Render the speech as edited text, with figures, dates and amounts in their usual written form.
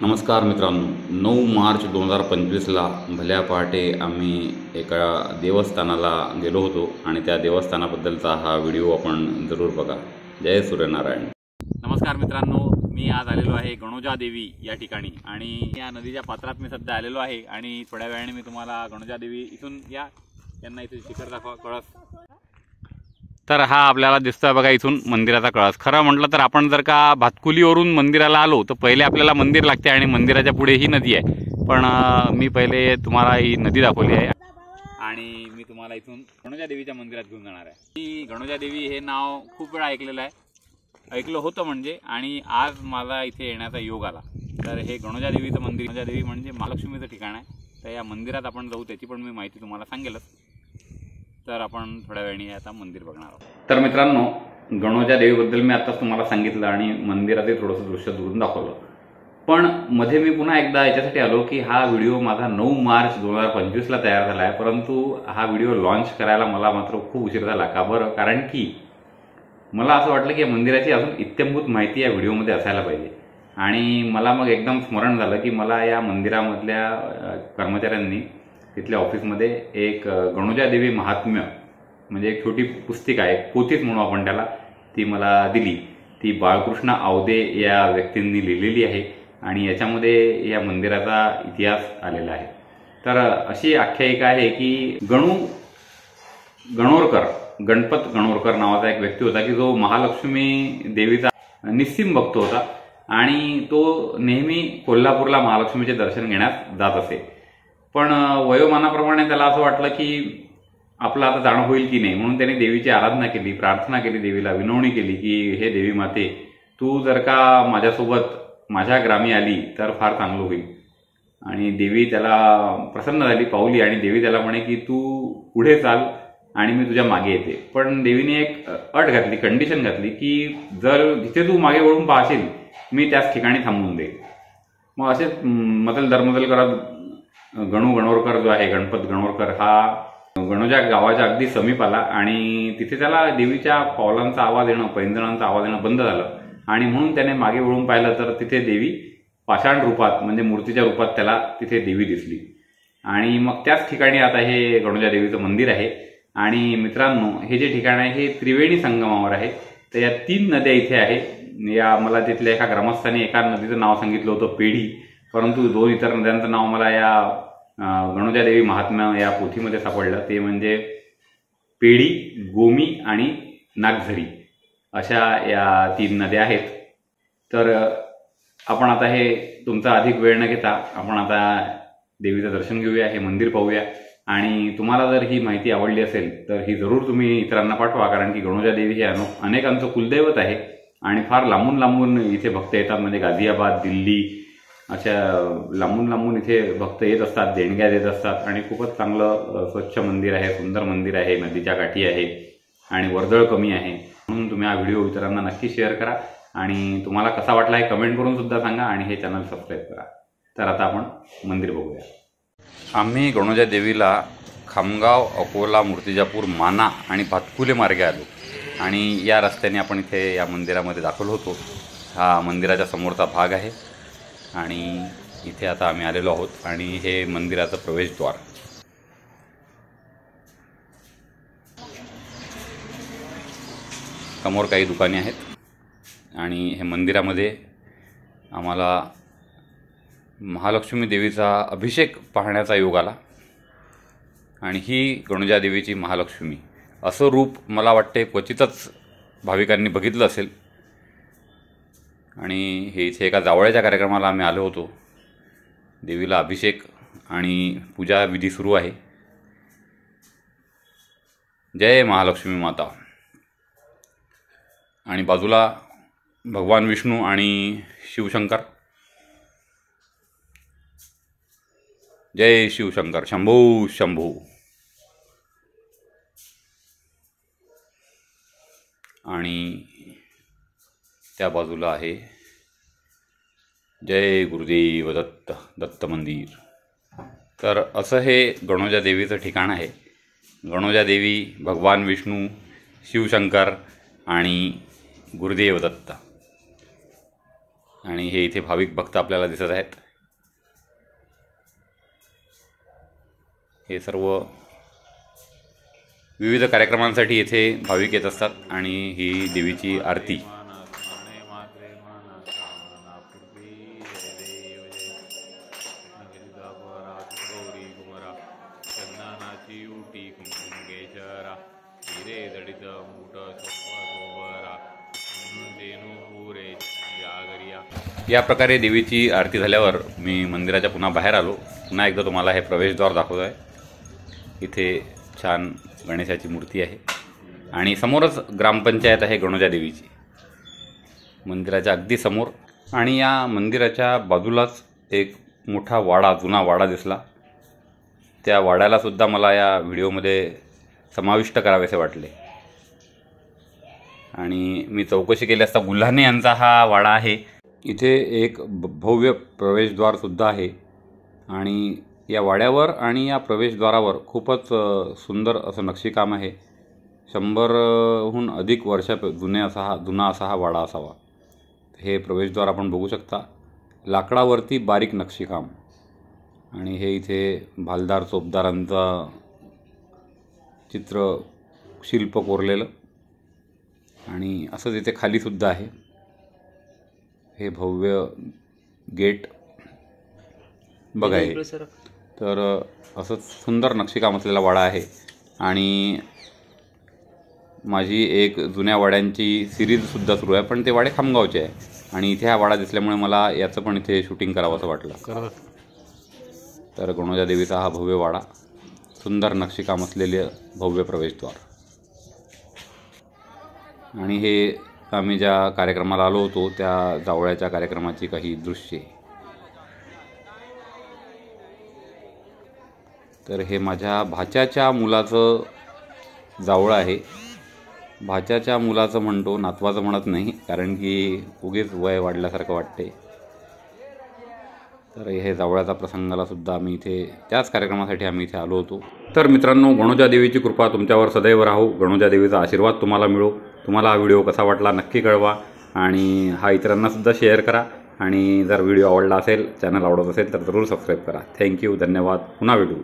नमस्कार मित्रांनो, 9 मार्च 2025ला भल्या पहाटे आम्ही एका देवस्थानाला गेलो होतो आणि त्या देवस्थानाबद्दलचा हा व्हिडिओ आपण जरूर बघा. जय सूर्यनारायण. नमस्कार मित्रांनो, मी आज आलेलो आहे गणोजा देवी या ठिकाणी आणि या नदीच्या पात्रात मी सध्या आलेलो आहे आणि थोड्या वेळाने मी तुम्हाला गणोजा देवी इथून यांना इथून शिखर दाखवा कळस. तर हा आपल्याला दिसतोय बघा इथून मंदिराचा कळस. खरं म्हटलं तर आपण जर का भातकुलीवरून मंदिराला आलो तर पहिले आपल्याला मंदिर लागते आणि मंदिराच्या पुढे ही नदी आहे. पण मी पहिले तुम्हाला ही नदी दाखवली आहे आणि मी तुम्हाला इथून गणोजा देवीच्या मंदिरात घेऊन जाणार आहे. मी गणोजा देवी हे नाव खूप वेळा ऐकलेलं आहे, ऐकलं होतं म्हणजे, आणि आज मला इथे येण्याचा योग आला. तर हे गणोजा देवीचं मंदिर, गणोजा देवी म्हणजे महालक्ष्मीचं ठिकाण आहे. तर या मंदिरात आपण जाऊ, त्याची पण मी माहिती तुम्हाला सांगेलच. तर आपण थोड्या वेळाने आता मंदिर बघणार आहोत. तर मित्रांनो, गणोजा देवीबद्दल मी आताच तुम्हाला सांगितलं आणि मंदिरातही थोडंसं दृश्य दुरून दाखवलं. पण मध्ये मी पुन्हा एकदा याच्यासाठी आलो की हा व्हिडिओ माझा 9 मार्च 2025ला तयार झाला आहे, परंतु हा व्हिडिओ लॉन्च करायला मला मात्र खूप उशीर झाला. का बरं? कारण की मला असं वाटलं की या मंदिराची अजून इत्थंभूत माहिती या व्हिडिओमध्ये असायला पाहिजे. आणि मला मग एकदम स्मरण झालं की मला या मंदिरामधल्या कर्मचाऱ्यांनी तिथल्या ऑफिसमध्ये एक गणोजा देवी महात्म्य म्हणजे एक छोटी पुस्तिका, एक पोथीच म्हणू आपण त्याला, ती मला दिली. ती बाळकृष्ण आवदे या व्यक्तींनी लिहिलेली आहे आणि याच्यामध्ये या मंदिराचा इतिहास आलेला आहे. तर अशी आख्यायिका आहे की गणोरकर, गणपत गणोरकर नावाचा एक व्यक्ती होता की जो महालक्ष्मी देवीचा निस्सीम भक्त होता आणि तो नेहमी कोल्हापूरला महालक्ष्मीचे दर्शन घेण्यास जात असे. पण वयोमानाप्रमाणे त्याला असं वाटलं की आपलं आता जाणं होईल की नाही, म्हणून त्याने देवीची आराधना केली, प्रार्थना केली, देवीला विनवणी केली की हे देवी माते, तू जर का माझ्यासोबत माझ्या ग्रामी आली तर फार चांगलं होईल. आणि देवी त्याला प्रसन्न झाली, पावली, आणि देवी त्याला म्हणे की तू पुढे चाल आणि मी तुझ्या मागे येते. पण देवीने एक अट घातली, कंडिशन घातली की जर जिथे तू मागे वळून पाहशील मी त्याच ठिकाणी थांबवून दे. मग असेच मदल दरमदल करत गणोरकर जो आहे, गणपत गणोरकर, हा गणोजा गावाच्या अगदी समीप आला आणि तिथे त्याला देवीच्या पावलांचा आवाज येणं, पैंजणांचा आवाज येणं बंद झालं. आणि म्हणून त्याने मागे वळून पाहिलं तर तिथे देवी पाषाण रूपात म्हणजे मूर्तीच्या रूपात त्याला तिथे देवी दिसली. आणि मग त्याच ठिकाणी आता हे गणोजा देवीचं मंदिर आहे. आणि मित्रांनो, हे जे ठिकाण आहे हे त्रिवेणी संगमावर आहे. तर या 3 नद्या इथे आहे. या मला तिथल्या एका ग्रामस्थांनी एका नदीचं नाव सांगितलं होतं पेढी, परंतु 2 इतर नद्यांचं नाव मला या गणोजा देवी महात्म्य या पोथीमध्ये सापडलं. ते म्हणजे पेढी, गोमी आणि नागझरी, अशा या 3 नद्या आहेत. तर आपण आता हे तुमचा अधिक वेळ न घेता आपण आता देवीचं दर्शन घेऊया, हे मंदिर पाहूया. आणि तुम्हाला जर ही माहिती आवडली असेल तर ही जरूर तुम्ही इतरांना पाठवा, कारण की गणोजा देवी हे अनेकांचं कुलदैवत आहे आणि फार लांबून लांबून इथे भक्त येतात. म्हणजे गाझियाबाद, दिल्ली, अशा लांबून लांबून इथे भक्त येत असतात, देणग्या देत असतात. आणि खूपच चांगलं स्वच्छ मंदिर आहे, सुंदर मंदिर आहे, नदीच्या काठी आहे आणि वर्दळ कमी आहे. म्हणून तुम्ही हा व्हिडिओ इतरांना नक्की शेअर करा आणि तुम्हाला कसा वाटला हे कमेंट करून सुद्धा सांगा आणि हे चॅनल सबस्क्राईब करा. तर आता आपण मंदिर बघूया. आम्ही गणोजा देवीला खामगाव, अकोला, मूर्तिजापूर, माना आणि भातकुले मार्गे आलो आणि या रस्त्याने आपण इथे या मंदिरामध्ये दाखल होतो. हा मंदिराच्या समोरचा भाग आहे आणि इथे आता आम्ही आलेलो आहोत आणि हे मंदिराचं प्रवेशद्वार. समोर काही दुकाने आहेत आणि हे मंदिरामध्ये आम्हाला महालक्ष्मी देवीचा अभिषेक पाहण्याचा योग आला. आणि ही गणोजा देवीची महालक्ष्मी, असं रूप मला वाटते क्वचितच भाविकांनी बघितलं असेल. आणि हे इथे एका जावळ्याच्या कार्यक्रमाला आम्ही आलो होतो. देवीला अभिषेक आणि पूजा विधी सुरू आहे. जय महालक्ष्मी माता. आणि बाजूला भगवान विष्णू आणि शिवशंकर. जय शिवशंकर, शंभू शंभू. आणि त्या बाजूला आहे जय गुरुदेव दत्त, दत्त मंदिर. तर असं हे गणोजा देवीचं ठिकाण आहे. गणोजा देवी, भगवान विष्णू, शिवशंकर आणि गुरुदेव दत्त. आणि हे इथे भाविक भक्त आपल्याला दिसत आहेत. हे सर्व विविध कार्यक्रमांसाठी येथे भाविक येत असतात आणि ही देवीची आरती. या प्रकारे देवीची आरती झाल्यावर मी मंदिराच्या पुन्हा बाहेर आलो. पुन्हा एकदा तुम्हाला हे प्रवेशद्वार दाखवत आहे. इथे छान गणेशाची मूर्ती आहे आणि समोरच ग्रामपंचायत आहे गणोजा देवीची, मंदिराच्या अगदी समोर. आणि या मंदिराच्या बाजूलाच एक मोठा वाडा, जुना वाडा दिसला. त्या वाड्यालासुद्धा मला या व्हिडिओमध्ये समाविष्ट करावेसे वाटले आणि मी चौकशी केली असता गुल्हाने यांचा हा वाडा आहे. इथे एक भव्य प्रवेशद्वारसुद्धा आहे आणि या वाड्यावर आणि या प्रवेशद्वारावर खूपच सुंदर असं नक्षीकाम आहे. 100हून अधिक वर्षा जुना असा हा वाडा असावा. हे प्रवेशद्वार आपण बघू शकता. लाकडावरती बारीक नक्षीकाम आणि हे इथे भालदार चोपदारांचा चित्र शिल्प कोरलेलं आणि असंच इथे खालीसुद्धा आहे. हे भव्य गेट बघा. तर असंच सुंदर नक्षीकाम असलेला वाडा आहे आणि माझी एक जुन्या वाड्यांची सिरीजसुद्धा सुरू आहे, पण ते वाडे खामगावचे आहे आणि इथे हा वाडा दिसल्यामुळे मला याचं पण इथे शूटिंग करावं असं वाटलं. तर गणोजा देवीचा हा भव्य वाडा, सुंदर नक्षीकाम असलेले भव्य प्रवेशद्वार आणि हे आम्ही ज्या कार्यक्रमाला आलो होतो त्या जावळ्याच्या कार्यक्रमाची काही दृश्ये. तर हे माझ्या भाच्याच्या मुलाचं जावळं आहे. भाच्याच्या मुलाचं म्हणतो, नातवाचं म्हणत नाही, कारण की उगीच वय वाढल्यासारखं वाटते. तर हे जावळ्याचा प्रसंगाला सुद्धा आम्ही इथे त्याच कार्यक्रमासाठी आम्ही इथे आलो होतो. तर मित्रांनो, गणोजा देवीची कृपा तुमच्यावर सदैव राहो. गणोजा देवीचा आशीर्वाद तुम्हाला मिळो. तुम्हाला हा व्हिडिओ कसा वाटला नक्की कळवा आणि हा इतरांनासुद्धा शेअर करा. आणि जर व्हिडिओ आवडला असेल, चॅनल आवडत असेल तर जरूर सबस्क्राईब करा. थँक्यू, धन्यवाद. पुन्हा भेटू.